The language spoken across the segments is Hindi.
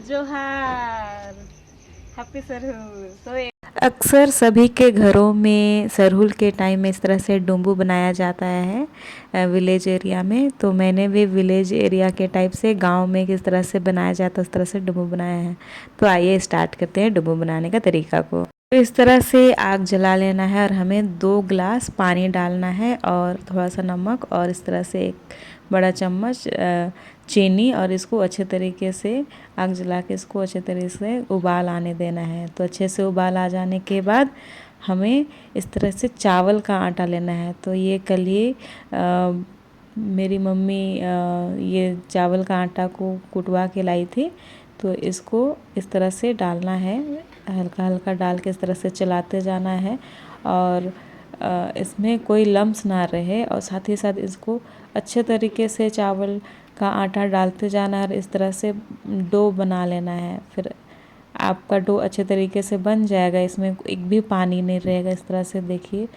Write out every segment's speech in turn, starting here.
जोहार, हैप्पी सरहूल। अक्सर सभी के घरों में सरहुल के टाइम में इस तरह से डुम्बू बनाया जाता है विलेज एरिया में। तो मैंने भी विलेज एरिया के टाइप से गांव में किस तरह से बनाया जाता है उस तरह से डुम्बू बनाया है। तो आइए स्टार्ट करते हैं डुम्बू बनाने का तरीका को। तो इस तरह से आग जला लेना है और हमें 2 गिलास पानी डालना है और थोड़ा सा नमक और इस तरह से 1 बड़ा चम्मच चीनी, और इसको अच्छे तरीके से आग जला के इसको अच्छे तरीके से उबाल आने देना है। तो अच्छे से उबाल आ जाने के बाद हमें इस तरह से चावल का आटा लेना है। तो ये कल ही मेरी मम्मी ये चावल का आटा को कुटवा के लाई थी। तो इसको इस तरह से डालना है, हल्का हल्का डाल के इस तरह से चलाते जाना है और इसमें कोई लम्स ना रहे, और साथ ही साथ इसको अच्छे तरीके से चावल का आटा डालते जाना है और इस तरह से डो बना लेना है। फिर आपका डो अच्छे तरीके से बन जाएगा, इसमें एक भी पानी नहीं रहेगा। इस तरह से देखिए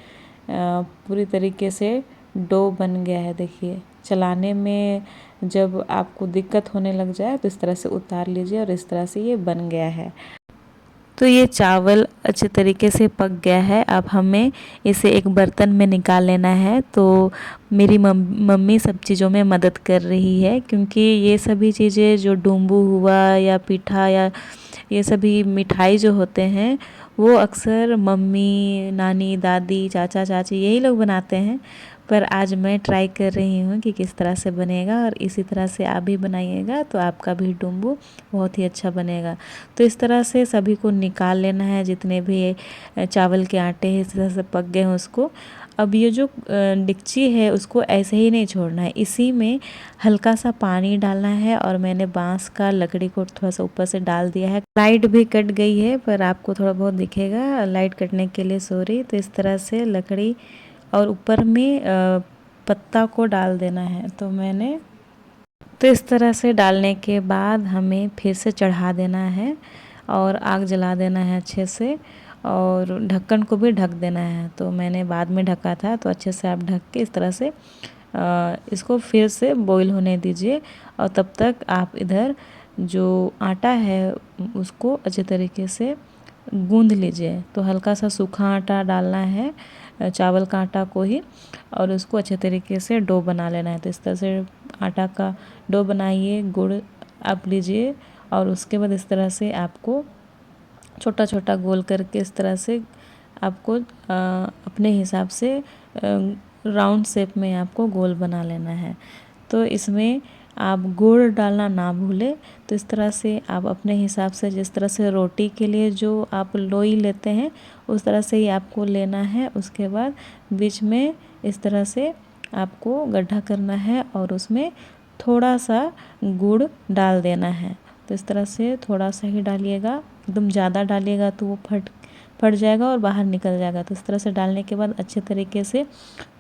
पूरी तरीके से डो बन गया है। देखिए चलाने में जब आपको दिक्कत होने लग जाए तो इस तरह से उतार लीजिए और इस तरह से ये बन गया है। तो ये चावल अच्छे तरीके से पक गया है। अब हमें इसे एक बर्तन में निकाल लेना है। तो मेरी मम्मी सब चीज़ों में मदद कर रही है, क्योंकि ये सभी चीज़ें जो डुम्बू हुआ या पीठा या ये सभी मिठाई जो होते हैं वो अक्सर मम्मी, नानी, दादी, चाचा, चाची यही लोग बनाते हैं। पर आज मैं ट्राई कर रही हूँ कि किस तरह से बनेगा, और इसी तरह से आप भी बनाइएगा तो आपका भी डुम्बू बहुत ही अच्छा बनेगा। तो इस तरह से सभी को निकाल लेना है, जितने भी चावल के आटे हैं इस तरह से पक गए हैं उसको। अब ये जो डिक्ची है उसको ऐसे ही नहीं छोड़ना है, इसी में हल्का सा पानी डालना है। और मैंने बांस का लकड़ी को थोड़ा सा ऊपर से डाल दिया है। लाइट भी कट गई है पर आपको थोड़ा बहुत दिखेगा, लाइट कटने के लिए सॉरी। तो इस तरह से लकड़ी और ऊपर में पत्ता को डाल देना है। तो इस तरह से डालने के बाद हमें फिर से चढ़ा देना है और आग जला देना है अच्छे से, और ढक्कन को भी ढक देना है। तो मैंने बाद में ढका था, तो अच्छे से आप ढक के इस तरह से इसको फिर से बॉईल होने दीजिए। और तब तक आप इधर जो आटा है उसको अच्छे तरीके से गूंद लीजिए। तो हल्का सा सूखा आटा डालना है, चावल का आटा को ही, और उसको अच्छे तरीके से डो बना लेना है। तो इस तरह से आटा का डो बनाइए, गुड़ आप लीजिए, और उसके बाद इस तरह से आपको छोटा छोटा गोल करके इस तरह से आपको अपने हिसाब से राउंड शेप में आपको गोल बना लेना है। तो इसमें आप गुड़ डालना ना भूलें। तो इस तरह से आप अपने हिसाब से, जिस तरह से रोटी के लिए जो आप लोई लेते हैं उस तरह से ही आपको लेना है। उसके बाद बीच में इस तरह से आपको गड्ढा करना है और उसमें थोड़ा सा गुड़ डाल देना है। तो इस तरह से थोड़ा सा ही डालिएगा, एकदम ज़्यादा डालिएगा तो वो फट जाएगा और बाहर निकल जाएगा। तो इस तरह से डालने के बाद अच्छे तरीके से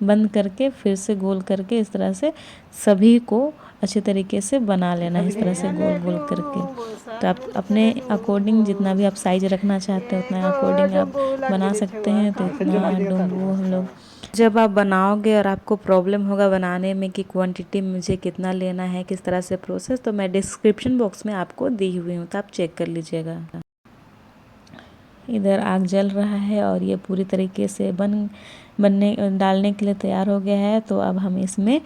बंद करके फिर से गोल करके इस तरह से सभी को अच्छे तरीके से बना लेना है, इस तरह से गोल गोल करके। तो आप अपने अकॉर्डिंग जितना भी आप साइज रखना चाहते हैं उतना अकॉर्डिंग आप बना सकते हैं। तो इतना डुम्बू हम लोग जब आप बनाओगे और आपको प्रॉब्लम होगा बनाने में कि क्वांटिटी मुझे कितना लेना है, किस तरह से प्रोसेस, तो मैं डिस्क्रिप्शन बॉक्स में आपको दी हुई हूँ, तो आप चेक कर लीजिएगा। इधर आग जल रहा है और ये पूरी तरीके से बनने डालने के लिए तैयार हो गया है। तो अब हम इसमें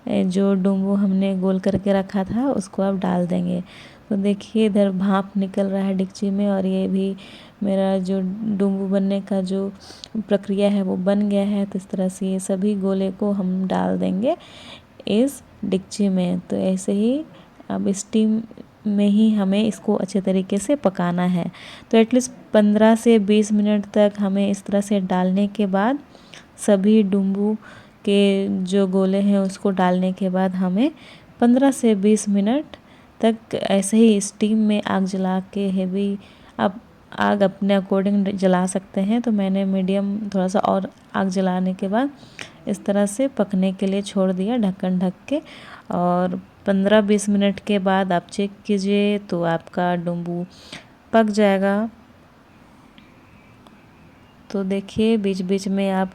जो डुम्बू हमने गोल करके रखा था उसको अब डाल देंगे। तो देखिए इधर भाप निकल रहा है डिक्ची में, और ये भी मेरा जो डुम्बू बनने का जो प्रक्रिया है वो बन गया है। तो इस तरह से ये सभी गोले को हम डाल देंगे इस डिक्ची में। तो ऐसे ही अब स्टीम में ही हमें इसको अच्छे तरीके से पकाना है। तो एटलीस्ट 15 से 20 मिनट तक हमें इस तरह से डालने के बाद, सभी डुम्बू के जो गोले हैं उसको डालने के बाद हमें 15 से 20 मिनट तक ऐसे ही स्टीम में आग जला के, हेवी आप आग अपने अकॉर्डिंग जला सकते हैं। तो मैंने मीडियम थोड़ा सा और आग जलाने के बाद इस तरह से पकने के लिए छोड़ दिया ढक्कन ढक के। और 15-20 मिनट के बाद आप चेक कीजिए तो आपका डुम्बू पक जाएगा। तो देखिए बीच बीच में आप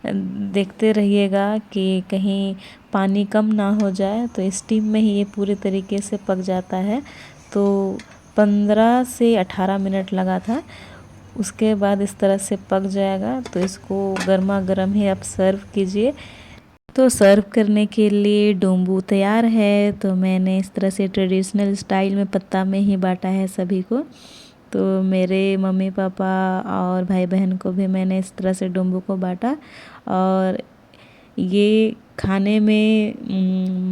देखते रहिएगा कि कहीं पानी कम ना हो जाए। तो स्टीम में ही ये पूरे तरीके से पक जाता है। तो 15 से 18 मिनट लगा था। उसके बाद इस तरह से पक जाएगा तो इसको गर्मा गर्म ही आप सर्व कीजिए। तो सर्व करने के लिए डोंबू तैयार है। तो मैंने इस तरह से ट्रेडिशनल स्टाइल में पत्ता में ही बांटा है सभी को। तो मेरे मम्मी पापा और भाई बहन को भी मैंने इस तरह से डोंबू को बांटा। और ये खाने में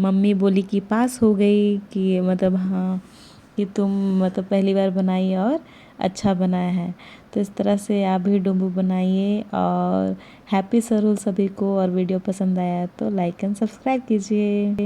मम्मी बोली कि पास हो गई, कि मतलब हाँ कि तुम मतलब पहली बार बनाई और अच्छा बनाया है। तो इस तरह से आप भी डोंबू बनाइए। और हैप्पी सरहुल सभी को। और वीडियो पसंद आया तो लाइक एंड सब्सक्राइब कीजिए।